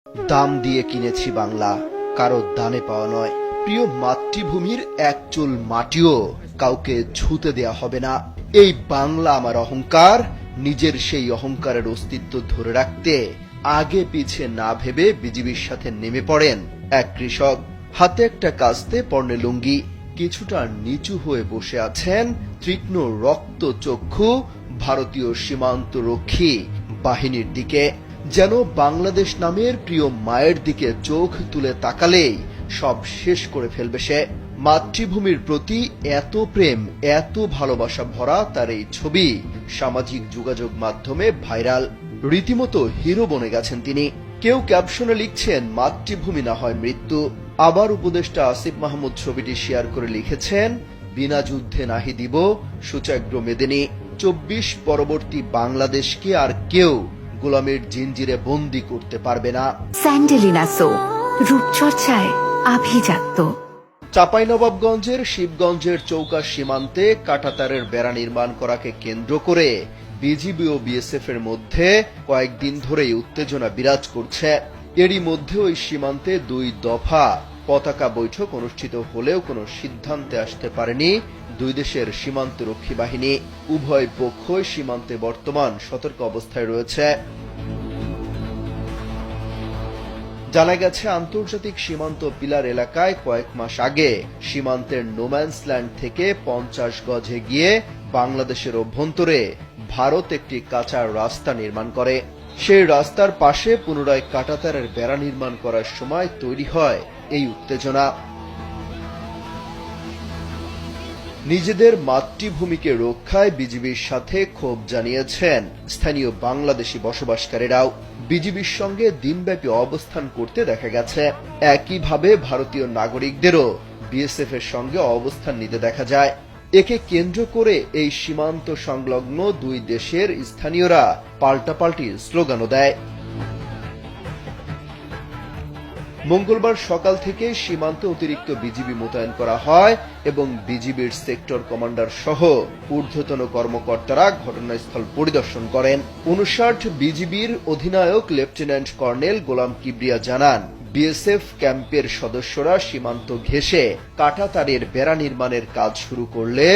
দাম দিয়ে কিনেছি বাংলা, কারো দানে পাওয়া নয়। প্রিয় মাতৃভূমির এক চুল মাটিও কাউকে ছুঁতে দেয়া হবে না। এই বাংলা আমার অহংকার। নিজের সেই অহংকারের অস্তিত্ব ধরে রাখতে আগে পিছে না ভেবে বিজিবির সাথে নেমে পড়েন এক কৃষক। হাতে একটা কাস্তে, পরনে লুঙ্গি, কিছুটা নিচু হয়ে বসে আছেন তীক্ষ্ণ রক্ত চক্ষু ভারতীয় সীমান্ত রক্ষী বাহিনীর দিকে। যেন বাংলাদেশ নামের প্রিয় মায়ের দিকে চোখ তুলে তাকালেই সব শেষ করে ফেলবে সে। মাতৃভূমির প্রতি এত প্রেম, এত ভালোবাসা ভরা তার এই ছবি সামাজিক যোগাযোগ মাধ্যমে ভাইরাল। রীতিমতো হিরো বনে গেছেন তিনি। কেউ ক্যাপশনে লিখছেন মাতৃভূমি না হয় মৃত্যু। আবার উপদেষ্টা আসিফ মাহমুদ ছবিটি শেয়ার করে লিখেছেন, বিনা যুদ্ধে নাহি দিব সূচাগ্র মেদিনী। 24 পরবর্তী বাংলাদেশকে আর কেউ গোলামের জিঞ্জিরে বন্দী করতে পারবে না। স্যান্ডেলিনা সো, রূপচর্চায় আভিজাত্য। চাঁপাইনবাবগঞ্জের শিবগঞ্জের চৌকা সীমান্তে কাঁটাতারের বেড়া নির্মাণ করাকে কেন্দ্র করে বিজিবি ও বিএসএফ এর মধ্যে কয়েকদিন ধরেই উত্তেজনা বিরাজ করছে। এরই মধ্যে ওই সীমান্তে 2 দফা পতাকা বৈঠক অনুষ্ঠিত হলেও কোনো সিদ্ধান্তে আসতে পারেনি দুই দেশের সীমান্তরক্ষী বাহিনী। উভয় পক্ষই সীমান্তে বর্তমান সতর্ক অবস্থায় রয়েছে। জানা গেছে, আন্তর্জাতিক সীমান্ত পিলার এলাকায় কয়েক মাস আগে সীমান্তের নোম্যান্স ল্যান্ড থেকে 50 গজ এগিয়ে বাংলাদেশের অভ্যন্তরে ভারত একটি কাঁচা রাস্তা নির্মাণ করে। সেই রাস্তার পাশে পুনরায় কাঁটাতারের বেড়া নির্মাণ করার সময় তৈরি হয় এই উত্তেজনা। নিজেদের মাতৃভূমিকে রক্ষায় বিজিবির সাথে ক্ষোভ জানিয়েছেন স্থানীয় বাংলাদেশি বসবাসকারীরাও। বিজিবির সঙ্গে দিনব্যাপী অবস্থান করতে দেখা গেছে। একইভাবে ভারতীয় নাগরিকদেরও বিএসএফ এর সঙ্গে অবস্থান নিতে দেখা যায়। একে কেন্দ্র করে এই সীমান্ত সংলগ্ন দুই দেশের স্থানীয়রা পাল্টাপাল্টি স্লোগানও দেয়। মঙ্গলবার সকাল থেকে সীমান্তে অতিরিক্ত বিজিবি মোতায়েন করা হয় এবং বিজিবির সেক্টর কমান্ডার সহ ঊর্ধ্বতন কর্মকর্তারা ঘটনাস্থল পরিদর্শন করেন। 59 বিজিবির অধিনায়ক লেফটেন্যান্ট কর্নেল গোলাম কিবরিয়া জানান, বিএসএফ ক্যাম্পের সদস্যরা সীমান্ত ঘেঁষে কাঁটাতারের বেড়া নির্মাণের কাজ শুরু করলে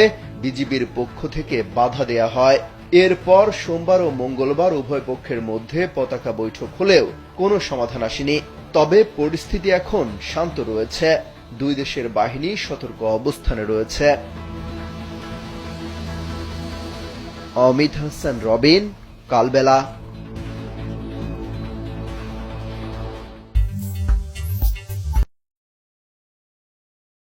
বিজিবির পক্ষ থেকে বাধা দেয়া হয়। এরপর সোমবার ও মঙ্গলবার উভয় পক্ষের মধ্যে পতাকা বৈঠক হলেও কোনো সমাধান আসেনি। তবে পরিস্থিতি এখন শান্ত রয়েছে। দুই দেশের বাহিনী সতর্ক অবস্থানে রয়েছে। অমিত হাসান রবিন, কালবেলা।